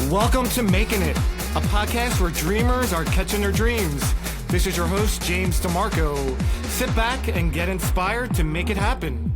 Welcome to Making It, a podcast where dreamers are catching their dreams. This is your host, James DeMarco. Sit back and get inspired to make it happen.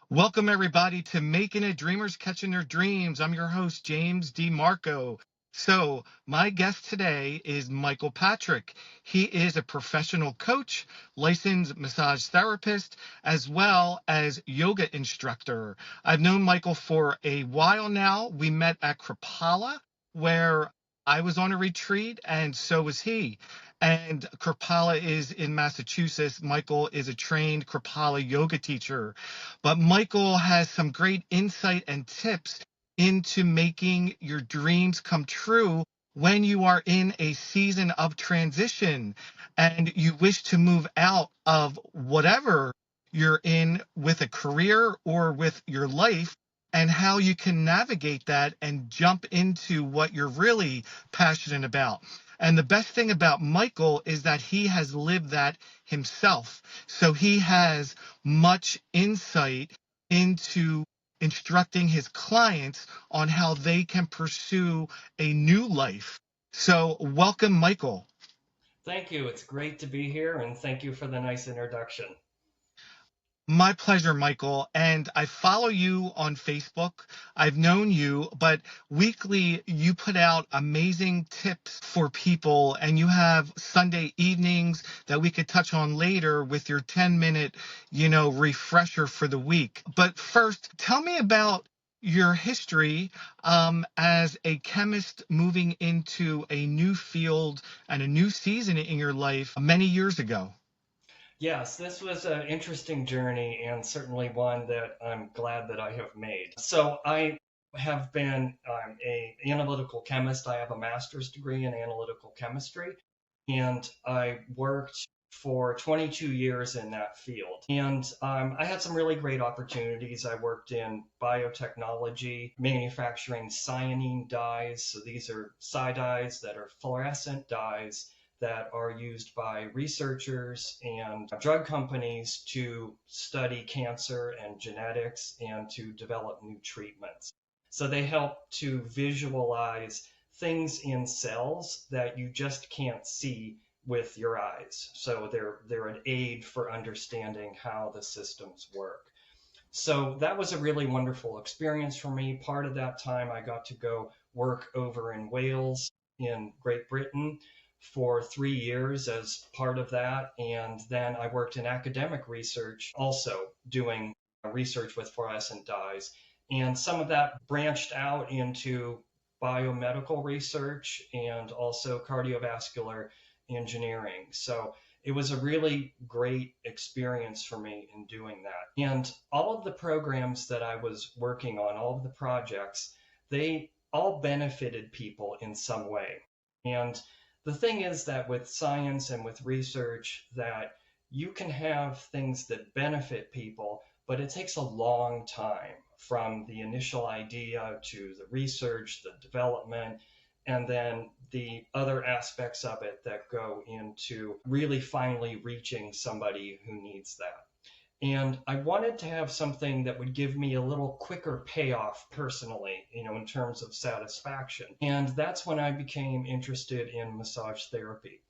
Welcome, everybody, to Making It, Dreamers Catching Their Dreams. I'm your host, James DeMarco. So my guest today is Michael Patrick. He is a professional coach, licensed massage therapist, as well as yoga instructor. I've known Michael for a while now. We met at Kripalu, where I was on a retreat, and so was he. And Kripalu is in Massachusetts. Michael is a trained Kripalu yoga teacher. But Michael has some great insight and tips into making your dreams come true when you are in a season of transition and you wish to move out of whatever you're in with a career or with your life, and how you can navigate that and jump into what you're really passionate about. And the best thing about Michael is that he has lived that himself. So he has much insight into instructing his clients on how they can pursue a new life. So welcome, Michael. Thank you. It's great to be here, and thank you for the nice introduction. My pleasure, Michael. And I follow you on Facebook. I've known you, but weekly you put out amazing tips for people, and you have Sunday evenings that we could touch on later with your 10-minute, refresher for the week. But first, tell me about your history as a chemist moving into a new field and a new season in your life many years ago. Yes, this was an interesting journey, and certainly one that I'm glad that I have made. So I have been an analytical chemist. I have a master's degree in analytical chemistry, and I worked for 22 years in that field. And I had some really great opportunities. I worked in biotechnology, manufacturing cyanine dyes. So these are dyes that are fluorescent dyes that are used by researchers and drug companies to study cancer and genetics and to develop new treatments. So they help to visualize things in cells that you just can't see with your eyes. So they're an aid for understanding how the systems work. So that was a really wonderful experience for me. Part of that time I got to go work over in Wales in Great Britain for 3 years as part of that. And then I worked in academic research, also doing research with fluorescent dyes. And some of that branched out into biomedical research and also cardiovascular engineering. So it was a really great experience for me in doing that. And all of the programs that I was working on, all of the projects, they all benefited people in some way. And the thing is that with science and with research, that you can have things that benefit people, but it takes a long time from the initial idea to the research, the development, and then the other aspects of it that go into really finally reaching somebody who needs that. And I wanted to have something that would give me a little quicker payoff personally, in terms of satisfaction. And that's when I became interested in massage therapy.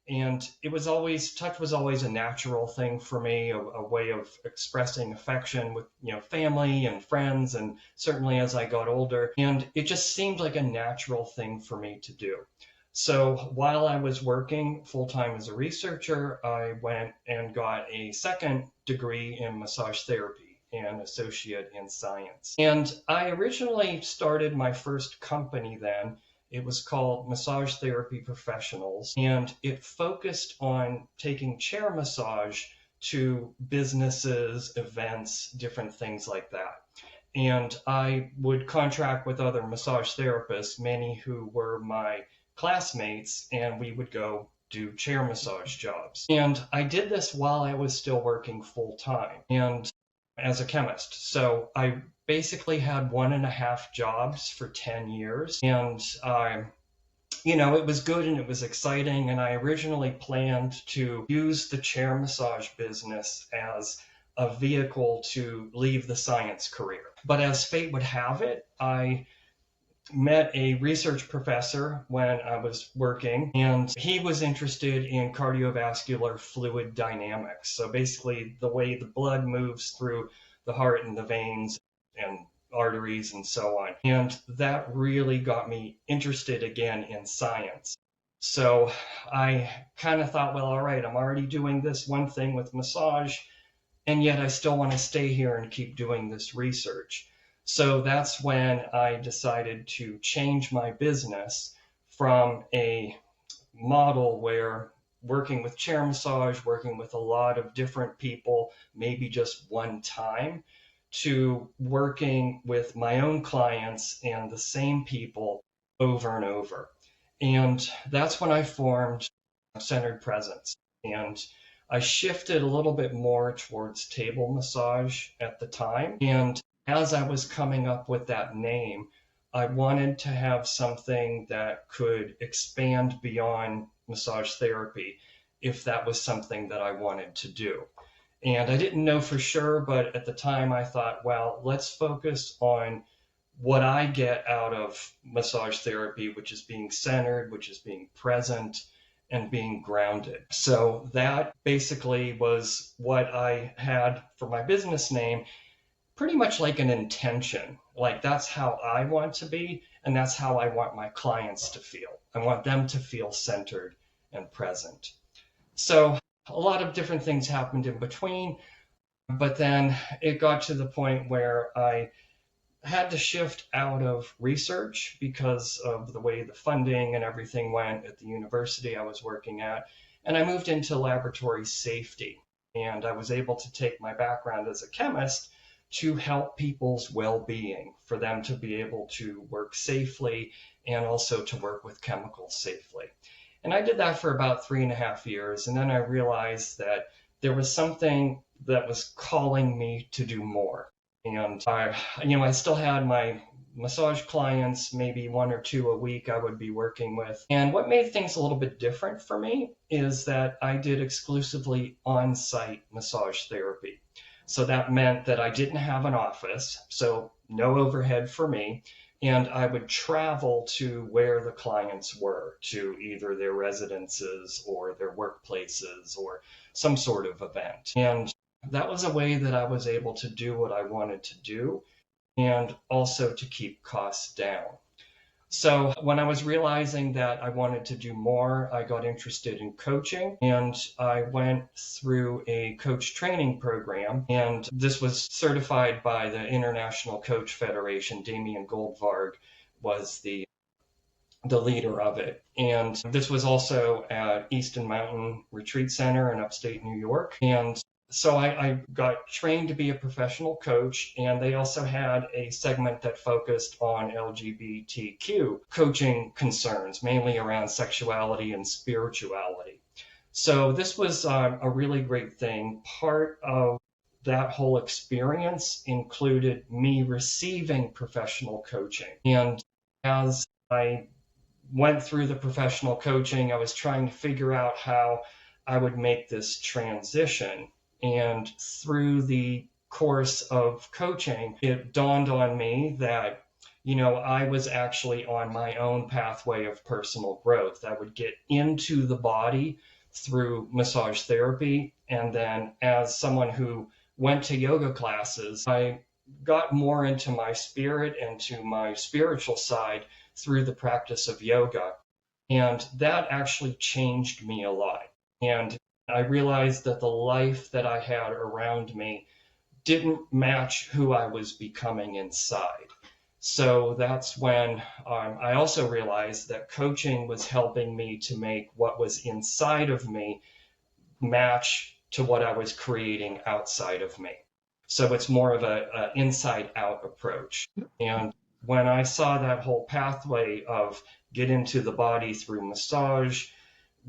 And touch was always a natural thing for me, a way of expressing affection with, family and friends, and certainly as I got older. And it just seemed like a natural thing for me to do. So while I was working full-time as a researcher, I went and got a second degree in massage therapy and associate in science. And I originally started my first company then. It was called Massage Therapy Professionals, and it focused on taking chair massage to businesses, events, different things like that. And I would contract with other massage therapists, many who were my classmates, and we would go do chair massage jobs. And I did this while I was still working full time and as a chemist. So I basically had 1.5 jobs for 10 years. And, it was good and it was exciting. And I originally planned to use the chair massage business as a vehicle to leave the science career. But as fate would have it, I met a research professor when I was working, and he was interested in cardiovascular fluid dynamics. So basically, the way the blood moves through the heart and the veins and arteries and so on. And that really got me interested again in science. So I kind of thought, well, all right, I'm already doing this one thing with massage, and yet I still want to stay here and keep doing this research. So that's when I decided to change my business from a model where working with chair massage, working with a lot of different people, maybe just one time, to working with my own clients and the same people over and over. And that's when I formed Centered Presence. And I shifted a little bit more towards table massage at the time. And as I was coming up with that name, I wanted to have something that could expand beyond massage therapy if that was something that I wanted to do. And I didn't know for sure, but at the time I thought, well, let's focus on what I get out of massage therapy, which is being centered, which is being present, and being grounded. So that basically was what I had for my business name, pretty much like an intention. Like that's how I want to be, and that's how I want my clients to feel. I want them to feel centered and present. So a lot of different things happened in between, but then it got to the point where I had to shift out of research because of the way the funding and everything went at the university I was working at. And I moved into laboratory safety. And I was able to take my background as a chemist to help people's well-being, for them to be able to work safely and also to work with chemicals safely. And I did that for about 3.5 years. And then I realized that there was something that was calling me to do more. And I still had my massage clients, maybe 1 or 2 a week I would be working with. And what made things a little bit different for me is that I did exclusively on-site massage therapy. So that meant that I didn't have an office, so no overhead for me. And I would travel to where the clients were, to either their residences or their workplaces or some sort of event. And that was a way that I was able to do what I wanted to do and also to keep costs down. So when I was realizing that I wanted to do more, I got interested in coaching, and I went through a coach training program, and this was certified by the International Coach Federation. Damien Goldvarg was the leader of it. And this was also at Easton Mountain Retreat Center in upstate New York. And so I got trained to be a professional coach, and they also had a segment that focused on LGBTQ coaching concerns, mainly around sexuality and spirituality. So this was a really great thing. Part of that whole experience included me receiving professional coaching. And as I went through the professional coaching, I was trying to figure out how I would make this transition. And through the course of coaching, it dawned on me that, I was actually on my own pathway of personal growth. I would get into the body through massage therapy. And then as someone who went to yoga classes, I got more into my spirit and to my spiritual side through the practice of yoga. And that actually changed me a lot. And I realized that the life that I had around me didn't match who I was becoming inside. So that's when I also realized that coaching was helping me to make what was inside of me match to what I was creating outside of me. So it's more of an inside-out approach. And when I saw that whole pathway of get into the body through massage,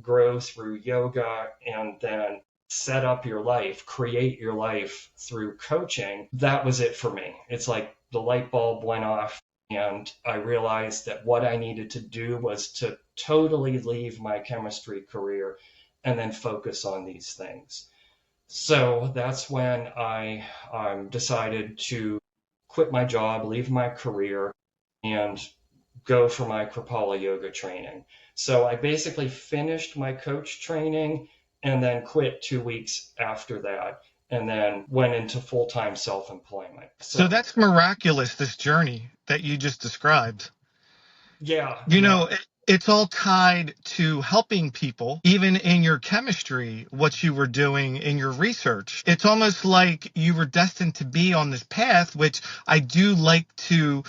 grow through yoga, and then set up your life, create your life through coaching, that was it for me. It's like the light bulb went off, and I realized that what I needed to do was to totally leave my chemistry career and then focus on these things. So that's when I decided to quit my job, leave my career, and go for my Kripalu yoga training. So I basically finished my coach training and then quit 2 weeks after that, and then went into full-time self-employment. So that's miraculous, this journey that you just described. Yeah. You know, it's all tied to helping people, even in your chemistry, what you were doing in your research. It's almost like you were destined to be on this path, which I do like to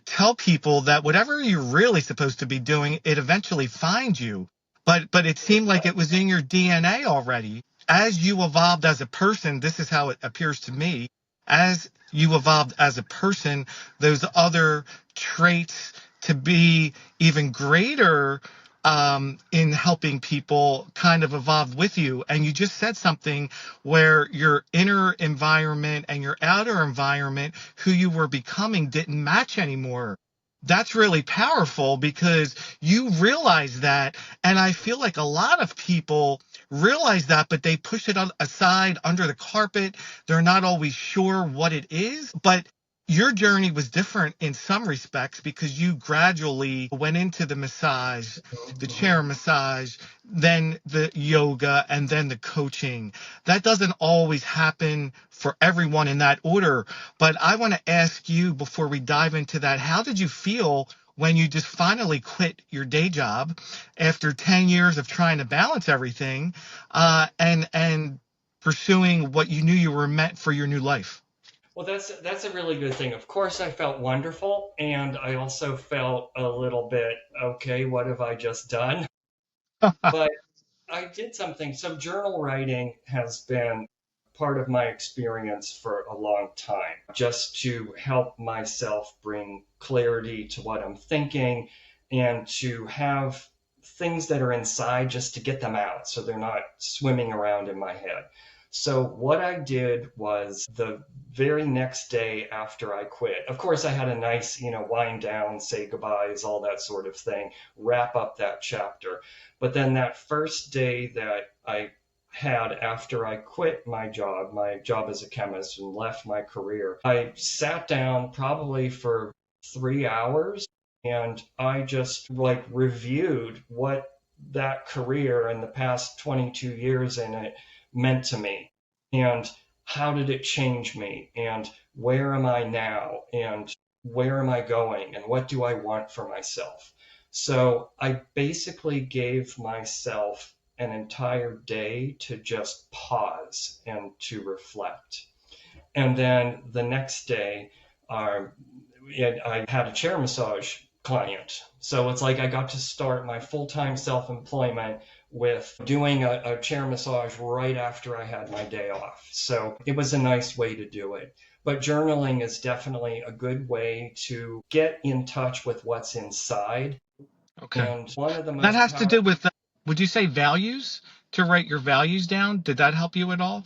tell people that whatever you're really supposed to be doing, it eventually finds you. But it seemed like it was in your DNA already. As you evolved as a person, this is how it appears to me. As you evolved as a person, those other traits to be even greater in helping people kind of evolved with you. And you just said something where your inner environment and your outer environment, who you were becoming, didn't match anymore. That's really powerful because you realize that. And I feel like a lot of people realize that, but they push it aside under the carpet. They're not always sure what it is. But your journey was different in some respects because you gradually went into the massage, the chair massage, then the yoga, and then the coaching. That doesn't always happen for everyone in that order. But I want to ask you before we dive into that, how did you feel when you just finally quit your day job after 10 years of trying to balance everything and pursuing what you knew you were meant for your new life? Well, that's a really good thing. Of course, I felt wonderful, and I also felt a little bit, okay, what have I just done? But I did something. So journal writing has been part of my experience for a long time, just to help myself bring clarity to what I'm thinking and to have things that are inside just to get them out so they're not swimming around in my head. So what I did was the very next day after I quit, of course, I had a nice, wind down, say goodbyes, all that sort of thing, wrap up that chapter. But then that first day that I had after I quit my job as a chemist, and left my career, I sat down probably for 3 hours and I just reviewed what that career and the past 22 years in it meant to me, and how did it change me, and where am I now, and where am I going, and what do I want for myself. So I basically gave myself an entire day to just pause and to reflect. And then the next day, I had a chair massage client. So it's like I got to start my full-time self-employment with doing a chair massage right after I had my day off. So it was a nice way to do it. But journaling is definitely a good way to get in touch with what's inside. Okay. And one of the most that has to do with, would you say values? To write your values down? Did that help you at all?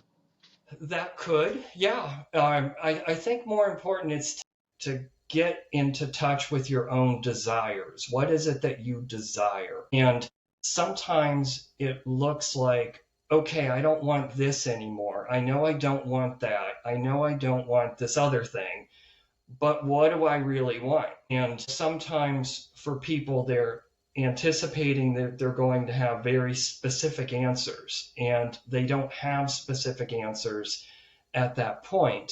That could, yeah. I think more important is to get into touch with your own desires. What is it that you desire? And sometimes it looks like, okay, I don't want this anymore. I know I don't want that. I know I don't want this other thing. But what do I really want? And sometimes for people, they're anticipating that they're going to have very specific answers, and they don't have specific answers at that point.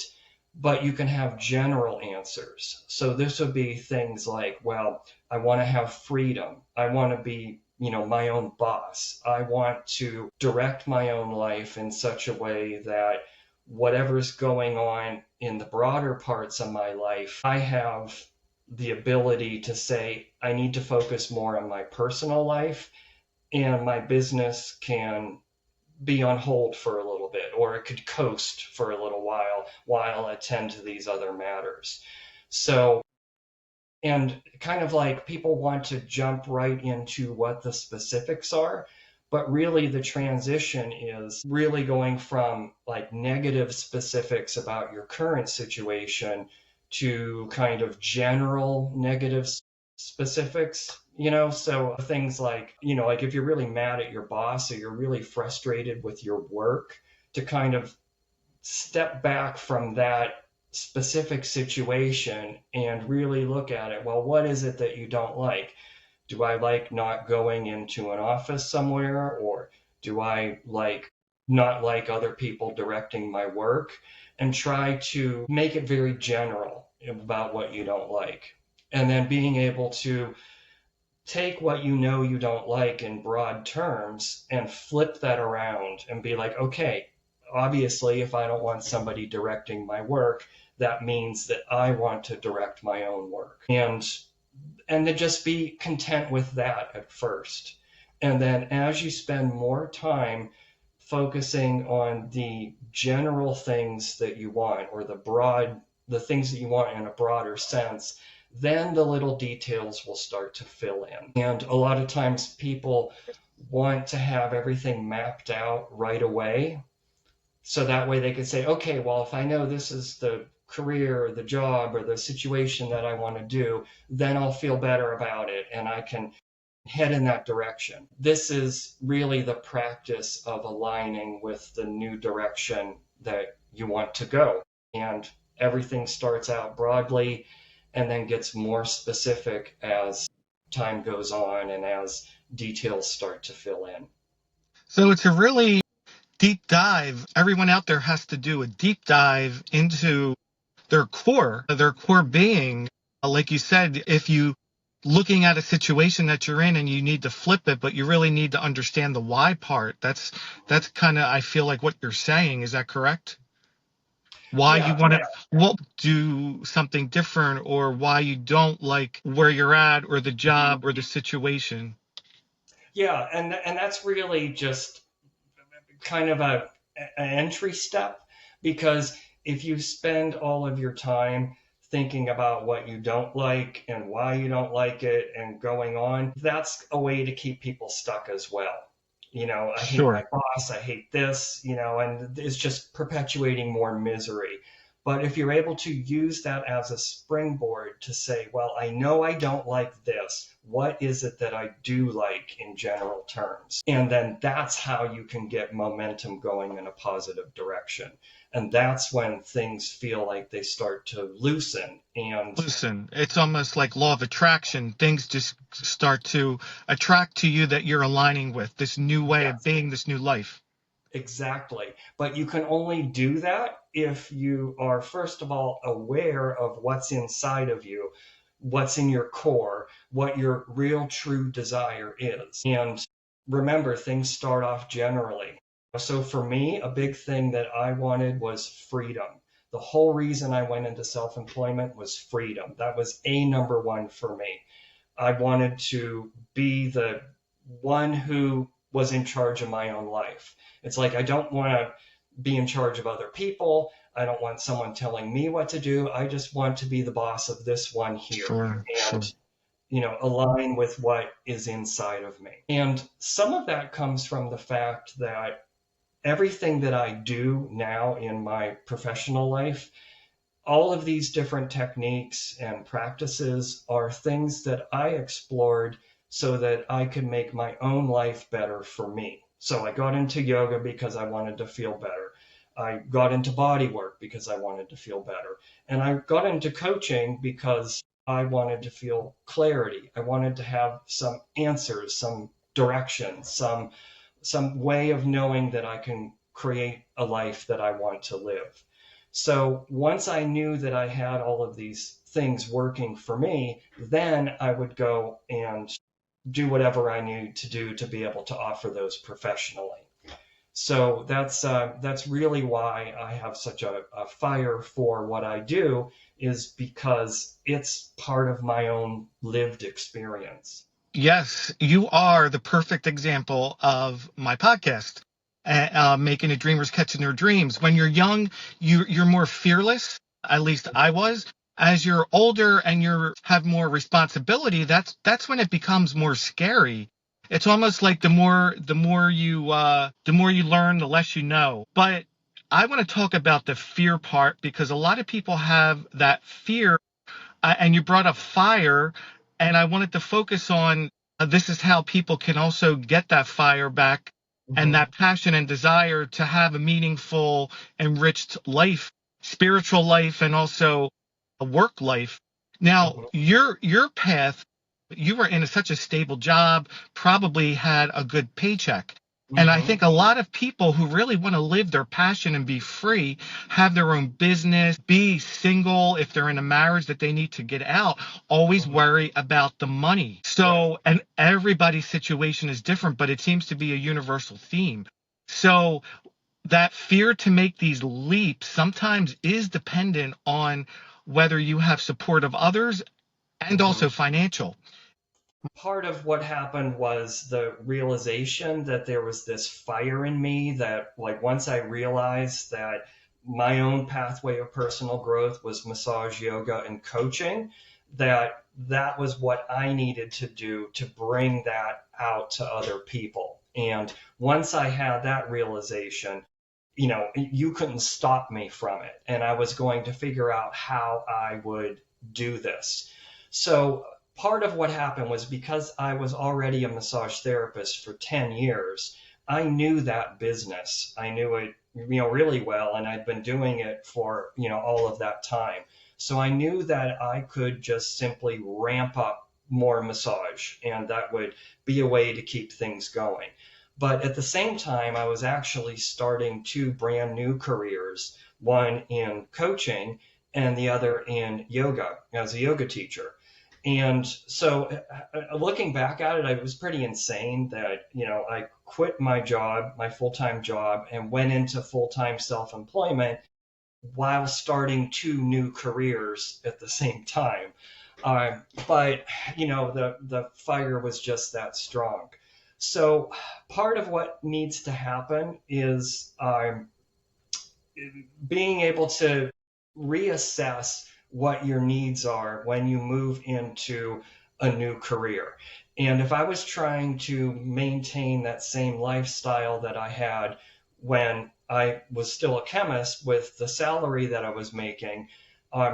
But you can have general answers. So this would be things like, well, I want to have freedom. I want to be, my own boss. I want to direct my own life in such a way that whatever's going on in the broader parts of my life, I have the ability to say, I need to focus more on my personal life, and my business can be on hold for a little bit, or it could coast for a little while I attend to these other matters. So, and kind of like people want to jump right into what the specifics are, but really the transition is really going from like negative specifics about your current situation to kind of general negative specifics. So things like, like if you're really mad at your boss or you're really frustrated with your work, to kind of step back from that specific situation and really look at it. Well, what is it that you don't like? Do I like not going into an office somewhere, or do I not like other people directing my work? And try to make it very general about what you don't like. And then being able to take what you don't like in broad terms and flip that around and be like, okay, obviously, if I don't want somebody directing my work, that means that I want to direct my own work. And to just be content with that at first. And then as you spend more time focusing on the general things that you want, or the things that you want in a broader sense, then the little details will start to fill in. And a lot of times people want to have everything mapped out right away. So that way they can say, okay, well, if I know this is the career or the job or the situation that I want to do, then I'll feel better about it and I can head in that direction. This is really the practice of aligning with the new direction that you want to go. And everything starts out broadly and then gets more specific as time goes on and as details start to fill in. So it's a really deep dive. Everyone out there has to do a deep dive into their core being. Like you said, if you looking at a situation that you're in and you need to flip it, but you really need to understand the why part. That's kind of, I feel like, what you're saying. Is that correct? Why you want to do something different, or why you don't like where you're at, or the job, or the situation. Yeah, and that's really just kind of an entry step, because if you spend all of your time thinking about what you don't like and why you don't like it and going on, that's a way to keep people stuck as well. I hate my boss, I hate this, and it's just perpetuating more misery. But if you're able to use that as a springboard to say, well, I know I don't like this. What is it that I do like in general terms? And then that's how you can get momentum going in a positive direction. And that's when things feel like they start to loosen. It's almost like law of attraction. Things just start to attract to you that you're aligning with this new way of being, this new life. Exactly. But you can only do that if you are, first of all, aware of what's inside of you, what's in your core, what your real true desire is. And remember, things start off generally. So for me, a big thing that I wanted was freedom. The whole reason I went into self-employment was freedom. That was number one for me. I wanted to be the one who was in charge of my own life. It's like, I don't want to be in charge of other people. I don't want someone telling me what to do. I just want to be the boss of this one here. Align with what is inside of me. And some of that comes from the fact that everything that I do now in my professional life, all of these different techniques and practices are things that I explored so that I could make my own life better for me. So I got into yoga because I wanted to feel better. I got into body work because I wanted to feel better. And I got into coaching because I wanted to feel clarity. I wanted to have some answers, some direction, some way of knowing that I can create a life that I want to live. So once I knew that I had all of these things working for me, then I would go and do whatever I need to do to be able to offer those professionally. So that's really why I have such a fire for what I do, is because it's part of my own lived experience. Yes, you are the perfect example of my podcast, Making It Dreamers Catching Their Dreams. When you're young, you're more fearless. At least I was. As you're older and you have more responsibility, that's when it becomes more scary. It's almost like the more you learn, the less you know. But I want to talk about the fear part, because a lot of people have that fear, and you brought up fire. And I wanted to focus on this is how people can also get that fire back, and that passion and desire to have a meaningful, enriched life. spiritual life and also a work life. Now, Mhm. your path, you were in such a stable job, probably had a good paycheck. And I Mhm. think a lot of people who really want to live their passion and be free, have their own business, be single if they're in a marriage that they need to get out, always Mhm. worry about the money. Right. So, and everybody's situation is different, but it seems to be a universal theme. So, that fear to make these leaps sometimes is dependent on whether you have support of others and Mhm. also financial. Part of what happened was the realization that there was this fire in me that, like, once I realized that my own pathway of personal growth was massage, yoga, and coaching, that was what I needed to do to bring that out to other people. And once I had that realization, you couldn't stop me from it. And I was going to figure out how I would do this. So part of what happened was, because I was already a massage therapist for 10 years, I knew that business. I knew it, really well, and I'd been doing it for, all of that time. So I knew that I could just simply ramp up more massage, and that would be a way to keep things going. But at the same time, I was actually starting two brand new careers, one in coaching and the other in yoga as a yoga teacher. And so, looking back at it, it was pretty insane that, I quit my job, my full time job, and went into full time self employment while starting two new careers at the same time. But the fire was just that strong. So part of what needs to happen is being able to reassess what your needs are when you move into a new career. And if I was trying to maintain that same lifestyle that I had when I was still a chemist with the salary that I was making,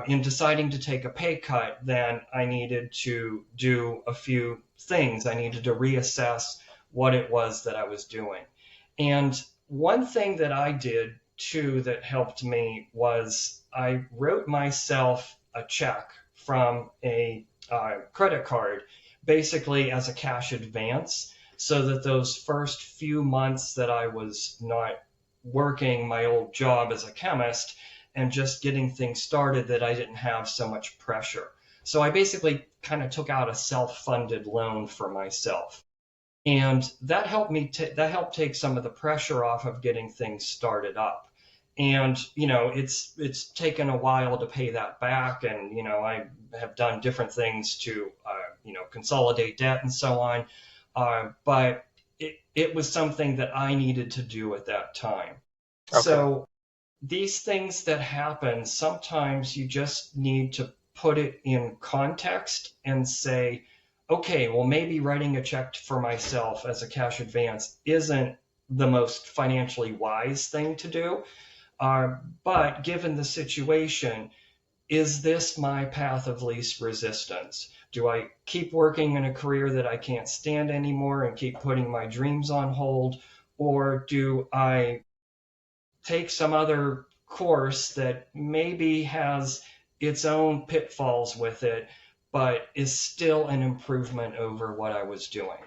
in deciding to take a pay cut, then I needed to do a few things. I needed to reassess what it was that I was doing. And one thing that I did too that helped me was I wrote myself a check from a credit card, basically as a cash advance, so that those first few months that I was not working my old job as a chemist and just getting things started, that I didn't have so much pressure. So I basically kind of took out a self-funded loan for myself, and that helped me that helped take some of the pressure off of getting things started up. And it's taken a while to pay that back, and I have done different things to consolidate debt and so on. But it was something that I needed to do at that time. Okay. So these things that happen, sometimes you just need to put it in context and say, okay, well, maybe writing a check for myself as a cash advance isn't the most financially wise thing to do. But given the situation, is this my path of least resistance? Do I keep working in a career that I can't stand anymore and keep putting my dreams on hold? Or do I take some other course that maybe has its own pitfalls with it, but is still an improvement over what I was doing?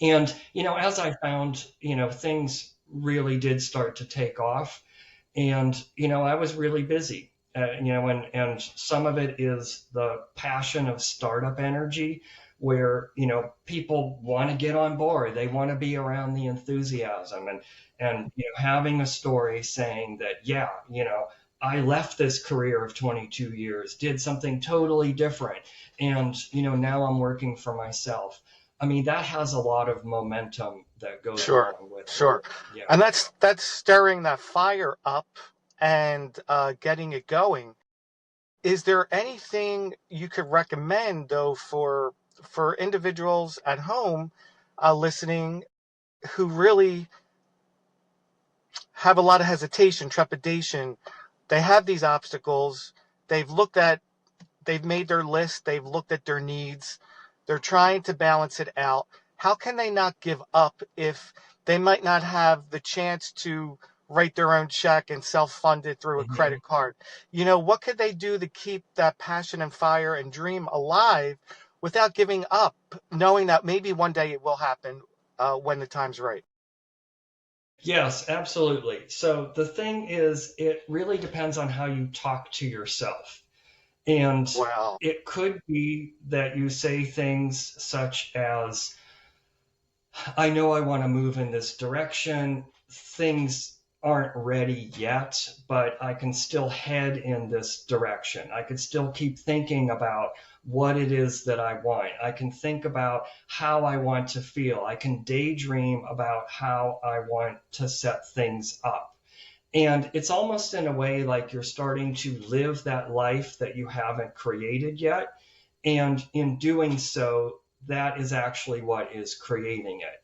And, as I found, things really did start to take off. And, I was really busy. And some of it is the passion of startup energy, where people want to get on board, they want to be around the enthusiasm, and having a story saying that, yeah, I left this career of 22 years, did something totally different, and now I'm working for myself. I mean, that has a lot of momentum that goes Sure, along with it. sure. Yeah. And that's stirring that fire up and getting it going. Is there anything you could recommend though for individuals at home listening who really have a lot of hesitation, trepidation? They have these obstacles. They've looked at, they've made their list. They've looked at their needs. They're trying to balance it out. How can they not give up if they might not have the chance to write their own check and self-fund it through a Mhm. credit card. What could they do to keep that passion and fire and dream alive without giving up, knowing that maybe one day it will happen when the time's right? Yes, absolutely. So the thing is, it really depends on how you talk to yourself. And Wow. it could be that you say things such as, I know I want to move in this direction. Things aren't ready yet, but I can still head in this direction. I could still keep thinking about what it is that I want. I can think about how I want to feel. I can daydream about how I want to set things up. And it's almost in a way like you're starting to live that life that you haven't created yet. And in doing so, that is actually what is creating it.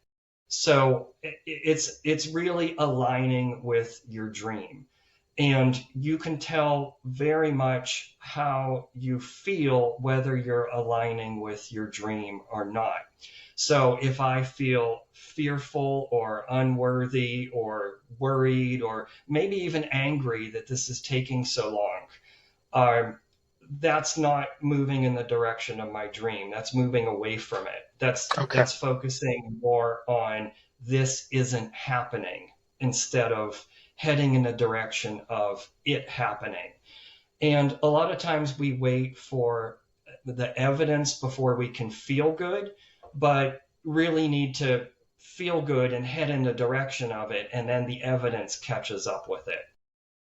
So it's really aligning with your dream. And you can tell very much how you feel whether you're aligning with your dream or not. So if I feel fearful or unworthy or worried or maybe even angry that this is taking so long, um, that's not moving in the direction of my dream. That's moving away from it. Okay. That's focusing more on this isn't happening instead of heading in the direction of it happening. And a lot of times we wait for the evidence before we can feel good, but really need to feel good and head in the direction of it, and then the evidence catches up with it.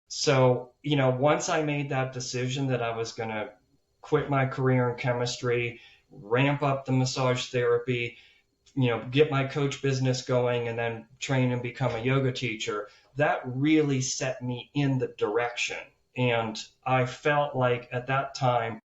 So, once I made that decision that I was going to quit my career in chemistry, ramp up the massage therapy, get my coach business going, and then train and become a yoga teacher, that really set me in the direction. And I felt like at that time,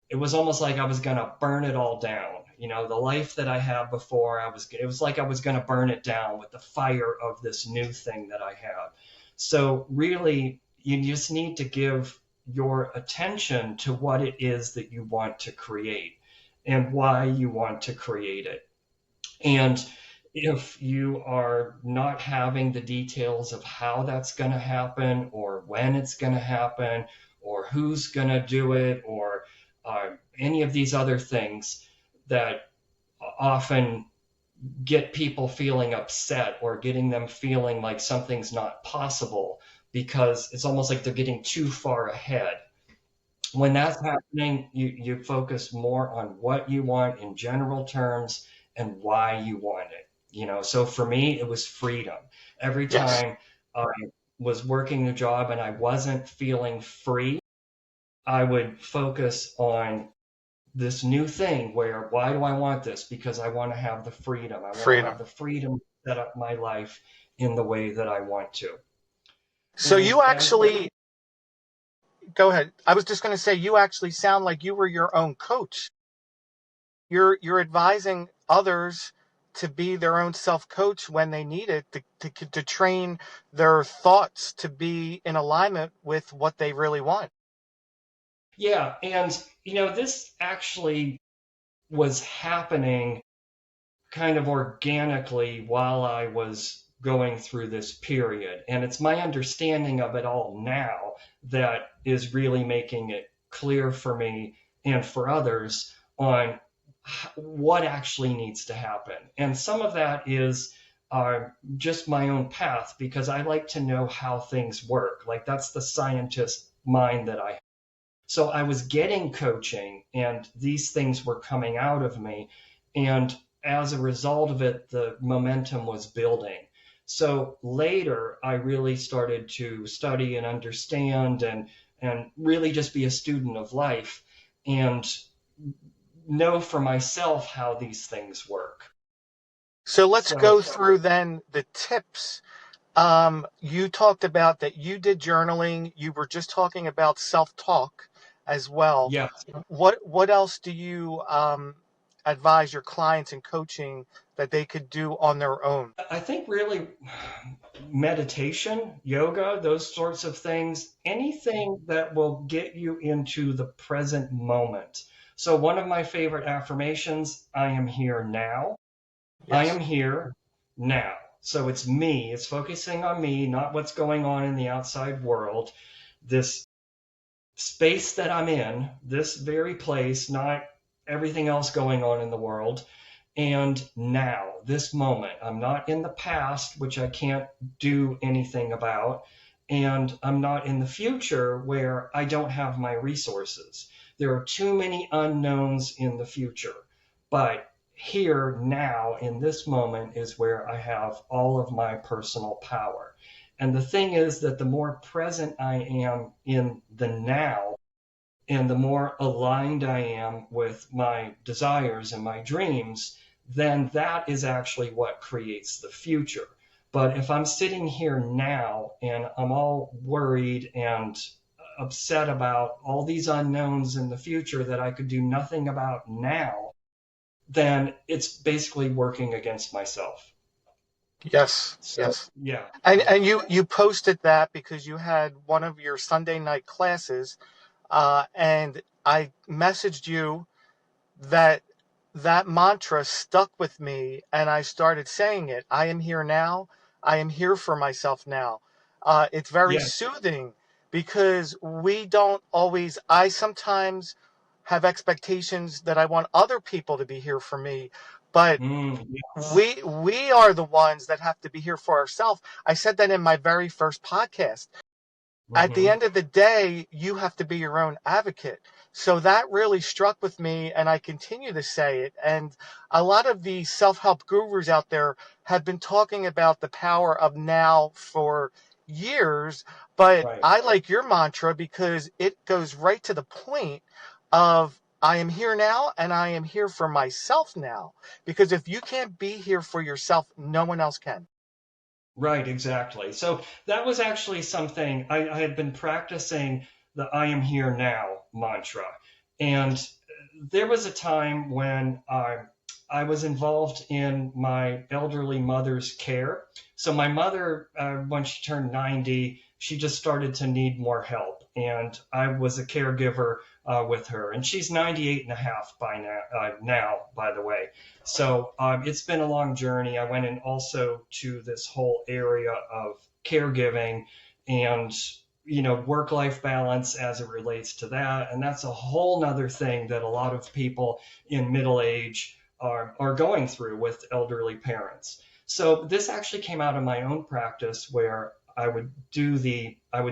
it was almost like I was going to burn it all down. The life that I had before, it was like I was going to burn it down with the fire of this new thing that I have. So really, you just need to give your attention to what it is that you want to create and why you want to create it. And if you are not having the details of how that's going to happen or when it's going to happen or who's going to do it or any of these other things that often get people feeling upset or getting them feeling like something's not possible because it's almost like they're getting too far ahead. When that's happening, you focus more on what you want in general terms and why you want it. So for me, it was freedom. Every Yes. time I was working a job and I wasn't feeling free, I would focus on this new thing where why do I want this? Because I want to have the freedom. I want to have Freedom. the freedom to set up my life in the way that I want to. So And you as actually, go ahead. I was just going to say, you actually sound like you were your own coach. You're advising others to be their own self-coach when they need it to train their thoughts to be in alignment with what they really want. yeah, and this actually was happening kind of organically while I was going through this period. And it's my understanding of it all now that is really making it clear for me and for others on what actually needs to happen. And some of that is just my own path because I like to know how things work. Like that's the scientist mind that I have. So I was getting coaching and these things were coming out of me. And as a result of it, the momentum was building. So later, I really started to study and understand and really just be a student of life and know for myself how these things work. So let's So, go through then the tips. You talked about that you did journaling. You were just talking about self-talk as well. yeah, What else do you advise your clients in coaching that they could do on their own? I think really meditation, yoga, those sorts of things, anything that will get you into the present moment. So, one of my favorite affirmations, I am here now. I Yes. am here now. So it's me. It's focusing on me, not what's going on in the outside world. This space that I'm in, this very place, not everything else going on in the world. And now, this moment, I'm not in the past, which I can't do anything about. And I'm not in the future where I don't have my resources. There are too many unknowns in the future. But here, now, in this moment, is where I have all of my personal power. And the thing is that the more present I am in the now, and the more aligned I am with my desires and my dreams, then that is actually what creates the future. But if I'm sitting here now and I'm all worried and upset about all these unknowns in the future that I could do nothing about now, then it's basically working against myself. Yes, So, yes. yeah. And you posted that because you had one of your Sunday night classes, and I messaged you that mantra stuck with me, and I started saying it. I am here now. I am here for myself now. It's very Yeah. soothing because we don't always, I sometimes have expectations that I want other people to be here for me, but Yes. we are the ones that have to be here for ourselves. I said that in my very first podcast. At the end of the day, you have to be your own advocate. So that really struck with me, and I continue to say it. And a lot of the self-help gurus out there have been talking about the power of now for years, but Right. I like your mantra because it goes right to the point of I am here now and I am here for myself now. Because if you can't be here for yourself, no one else can. Right, exactly. So that was actually something I had been practicing the I am here now mantra. And there was a time when I was involved in my elderly mother's care. So my mother, when she turned 90, she just started to need more help. And I was a caregiver with her. And she's 98 and a half by now, by the way. So it's been a long journey. I went in also to this whole area of caregiving and work-life balance as it relates to that. And that's a whole nother thing that a lot of people in middle age are going through with elderly parents. So this actually came out of my own practice where I would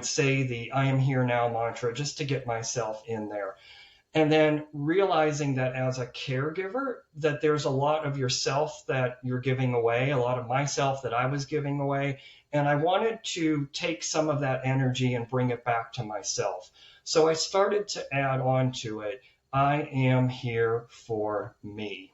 say the I am here now mantra just to get myself in there. And then realizing that as a caregiver, that there's a lot of yourself that you're giving away, a lot of myself that I was giving away. And I wanted to take some of that energy and bring it back to myself. So I started to add on to it, I am here for me.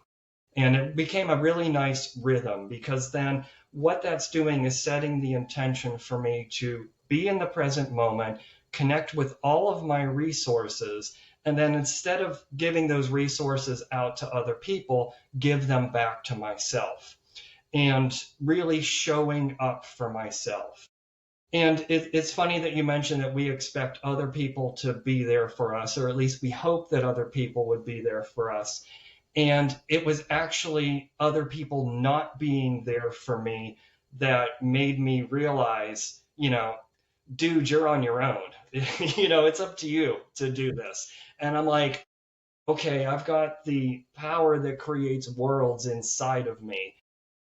And it became a really nice rhythm because then what that's doing is setting the intention for me to be in the present moment, connect with all of my resources, and then instead of giving those resources out to other people, give them back to myself and really showing up for myself. And it's funny that you mentioned that we expect other people to be there for us, or at least we hope that other people would be there for us. And it was actually other people not being there for me that made me realize, dude, you're on your own. It's up to you to do this. And I'm like, okay, I've got the power that creates worlds inside of me,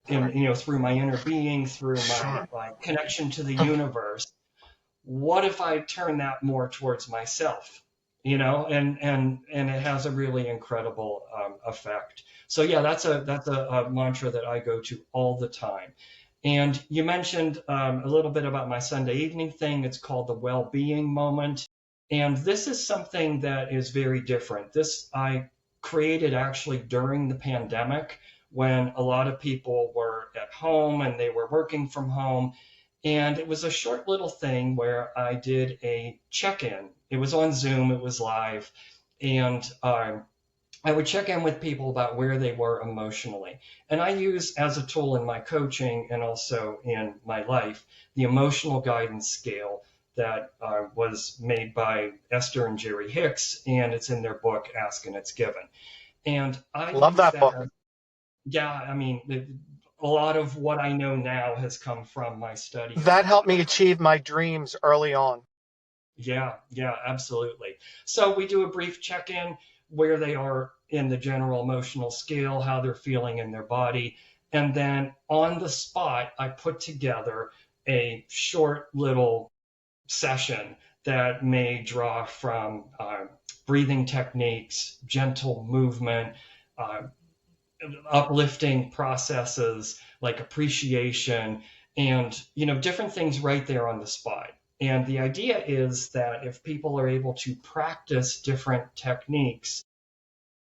through my inner being, through my connection to the universe. What if I turn that more towards myself? And it has a really incredible effect. So yeah, that's a mantra that I go to all the time. And you mentioned a little bit about my Sunday evening thing. It's called the well-being moment. And this is something that is very different. This I created actually during the pandemic when a lot of people were at home and they were working from home. And it was a short little thing where I did a check-in. It was on Zoom, it was live. And I would check in with people about where they were emotionally. And I use as a tool in my coaching and also in my life, the emotional guidance scale that was made by Esther and Jerry Hicks, and it's in their book, Ask and It's Given. And I love that book. yeah, I mean, a lot of what I know now has come from my study of That helped yoga. me achieve my dreams early on. Yeah, absolutely. So we do a brief check-in where they are in the general emotional scale, how they're feeling in their body. And then on the spot, I put together a short little session that may draw from breathing techniques, gentle movement, uh, uplifting processes like appreciation and different things right there on the spot. And the idea is that if people are able to practice different techniques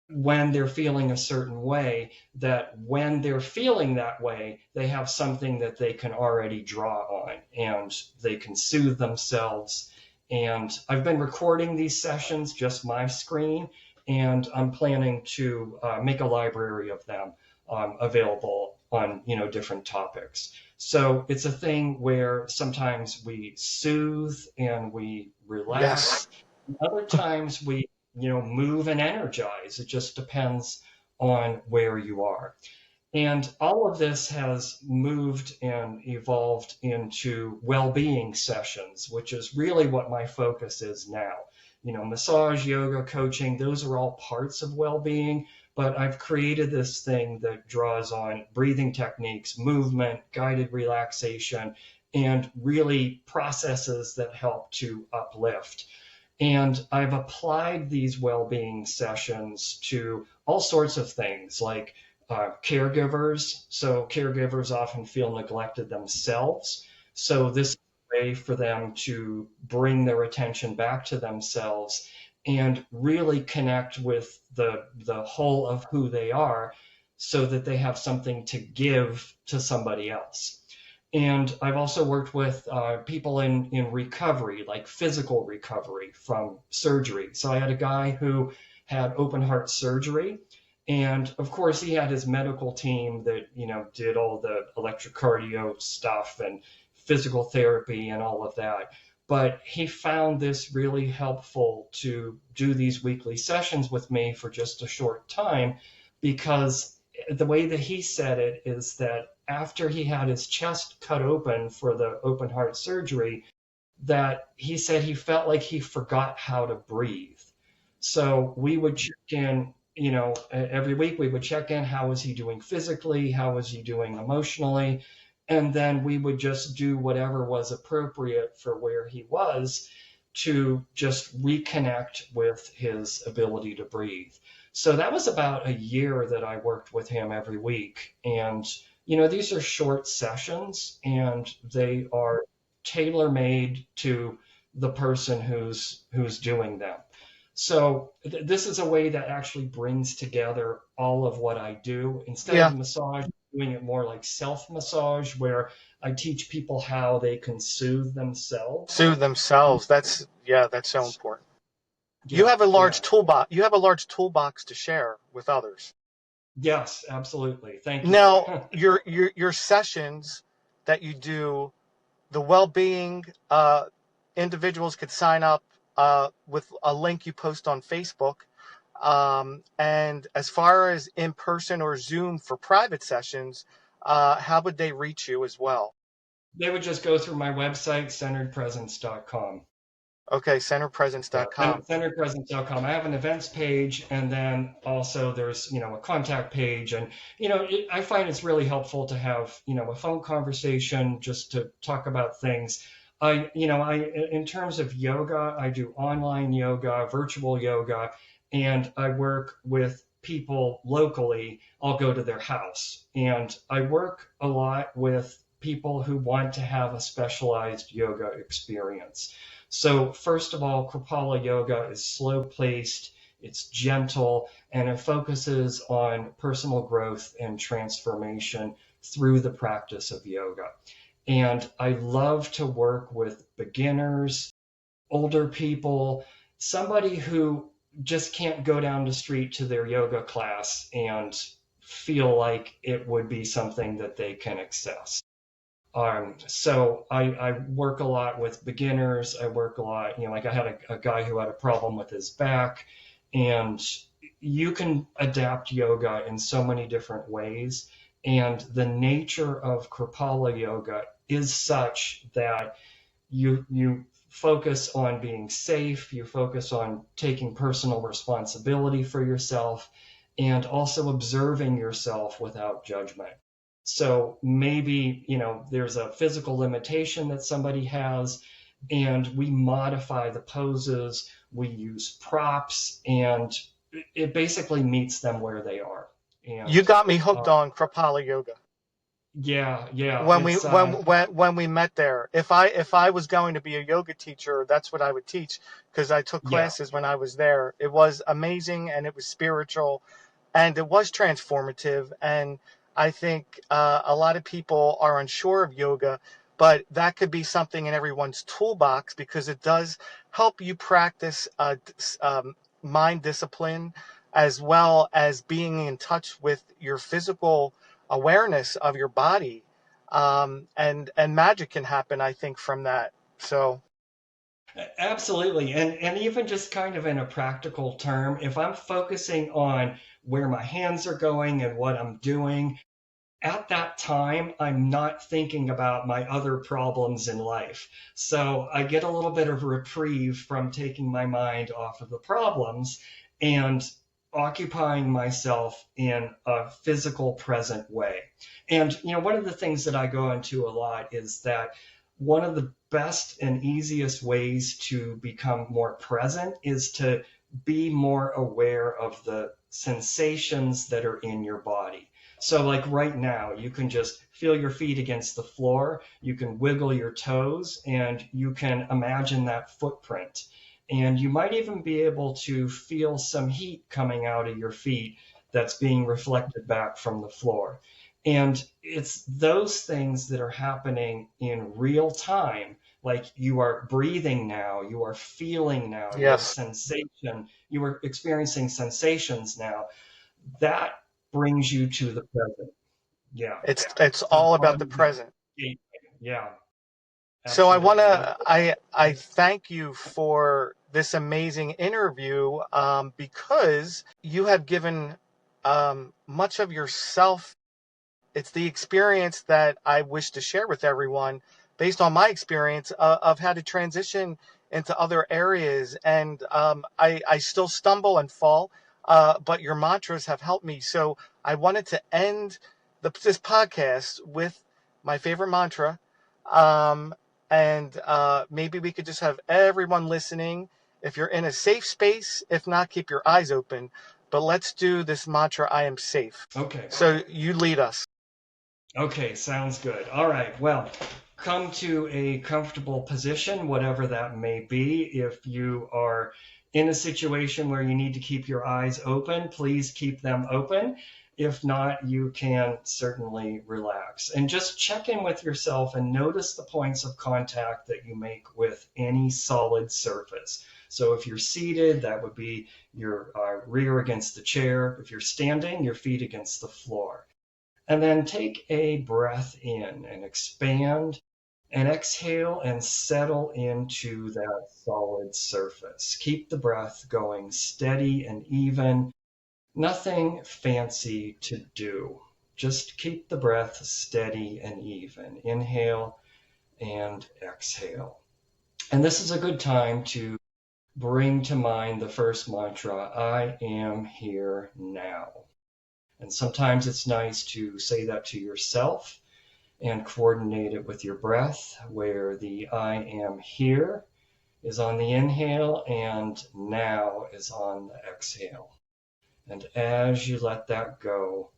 when they're feeling a certain way, that when they're feeling that way, they have something that they can already draw on and they can soothe themselves. And I've been recording these sessions, just my screen, and I'm planning to make a library of them available on different topics. So it's a thing where sometimes we soothe and we Yes. relax. Other times we move and energize. It just depends on where you are. And all of this has moved and evolved into well-being sessions, which is really what my focus is now. Massage, yoga, coaching, those are all parts of well-being, but I've created this thing that draws on breathing techniques, movement, guided relaxation, and really processes that help to uplift. And I've applied these well-being sessions to all sorts of things like caregivers. So caregivers often feel neglected themselves. So this is a way for them to bring their attention back to themselves and really connect with the whole of who they are so that they have something to give to somebody else. And I've also worked with people in recovery, like physical recovery from surgery. So I had a guy who had open heart surgery. And of course, he had his medical team that, did all the electrocardio stuff and physical therapy and all of that. But he found this really helpful to do these weekly sessions with me for just a short time, because the way that he said it is that after he had his chest cut open for the open heart surgery, that he said he felt like he forgot how to breathe. So we would check in, every week we would check in. How was he doing physically? How was he doing emotionally? And then we would just do whatever was appropriate for where he was to just reconnect with his ability to breathe. So that was about a year that I worked with him every week. And, these are short sessions and they are tailor-made to the person who's doing them. So this is a way that actually brings together all of what I do. Instead of massage, I'm doing it more like self-massage, where I teach people how they can soothe themselves. Soothe themselves. That's so important. Yeah, You have a large toolbox. You have a large toolbox to share with others. Yes, absolutely. Thank you. Now, your sessions that you do, the well-being individuals could sign up with a link you post on Facebook. And as far as in person or Zoom for private sessions, how would they reach you as well? They would just go through my website, centeredpresence.com. Okay, centeredpresence.com. Centeredpresence.com. I have an events page, and then also there's, a contact page. And, I find it's really helpful to have, a phone conversation just to talk about things. In terms of yoga, I do online yoga, virtual yoga, and I work with people locally. I'll go to their house, and I work a lot with people who want to have a specialized yoga experience. So first of all, Kripalu Yoga is slow-paced, it's gentle, and it focuses on personal growth and transformation through the practice of yoga. And I love to work with beginners, older people, somebody who just can't go down the street to their yoga class and feel like it would be something that they can access. So I work a lot with beginners. I work a lot, like I had a guy who had a problem with his back, and you can adapt yoga in so many different ways. And the nature of Kripalu Yoga is such that you focus on being safe, you focus on taking personal responsibility for yourself, and also observing yourself without judgment. So maybe, there's a physical limitation that somebody has, and we modify the poses, we use props, and it basically meets them where they are. And You got me hooked on Kripalu Yoga yeah, when we it's when we met there. If I was going to be a yoga teacher, that's what I would teach, because I took yeah. classes when I was there. It was amazing, and it was spiritual, and it was transformative. And I think a lot of people are unsure of yoga, but that could be something in everyone's toolbox, because it does help you practice mind discipline, as well as being in touch with your physical awareness of your body. And magic can happen, I think, from that. So Absolutely. And even just kind of in a practical term, if I'm focusing on where my hands are going and what I'm doing, at that time, I'm not thinking about my other problems in life. So I get a little bit of reprieve from taking my mind off of the problems and occupying myself in a physical present way. And, one of the things that I go into a lot is that one of the best and easiest ways to become more present is to be more aware of the sensations that are in your body. So like right now, you can just feel your feet against the floor, you can wiggle your toes, and you can imagine that footprint. And you might even be able to feel some heat coming out of your feet that's being reflected back from the floor. And it's those things that are happening in real time. Like you are breathing now, you are feeling now, yes, you are experiencing sensations now. That brings you to the present. Yeah. it's The all about the body is present. gateway. Yeah, So I want absolutely. And to I thank you for this amazing interview, because you have given much of yourself. It's the experience that I wish to share with everyone, based on my experience of how to transition into other areas. And I still stumble and fall, but your mantras have helped me. So I wanted to end this podcast with my favorite mantra. Um, and maybe we could just have everyone listening. If you're in a safe space, if not, keep your eyes open. But let's do this mantra, I am safe. okay. So you lead us. Okay, sounds good. All right. Well, come to a comfortable position, whatever that may be. If you are in a situation where you need to keep your eyes open, please keep them open. If not, you can certainly relax. And just check in with yourself and notice the points of contact that you make with any solid surface. So if you're seated, that would be your rear against the chair. If you're standing, your feet against the floor. And then take a breath in and expand, and exhale and settle into that solid surface. Keep the breath going steady and even. Nothing fancy to do. Just keep the breath steady and even. Inhale and exhale. And this is a good time to bring to mind the first mantra, I am here now. And sometimes it's nice to say that to yourself and coordinate it with your breath, where the I am here is on the inhale and now is on the exhale. And as you let that go,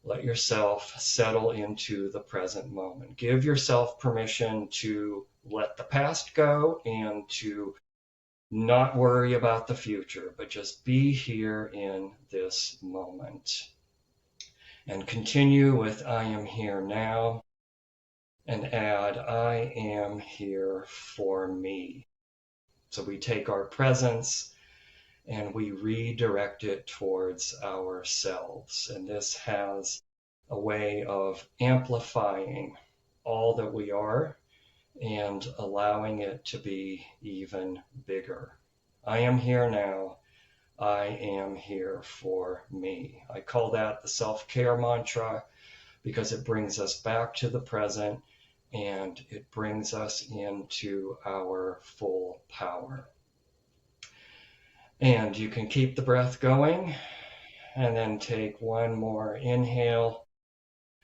let yourself settle into the present moment. Give yourself permission to let the past go and to not worry about the future, but just be here in this moment. And continue with I am here now, and add I am here for me. So we take our presence and we redirect it towards ourselves. And this has a way of amplifying all that we are and allowing it to be even bigger. I am here now. I am here for me. I call that the self-care mantra. because it brings us back to the present and it brings us into our full power. And you can keep the breath going and then take one more inhale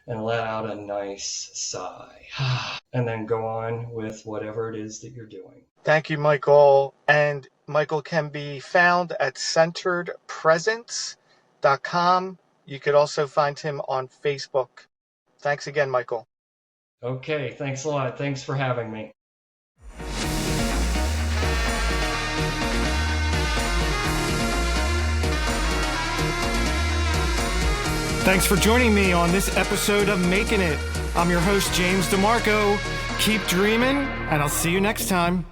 and let out a nice sigh. And then go on with whatever it is that you're doing. Thank you, Michael. And Michael can be found at centeredpresence.com. You could also find him on Facebook. Thanks again, Michael. Okay, thanks a lot. Thanks for having me. Thanks for joining me on this episode of Making It. I'm your host, James DeMarco. Keep dreaming, and I'll see you next time.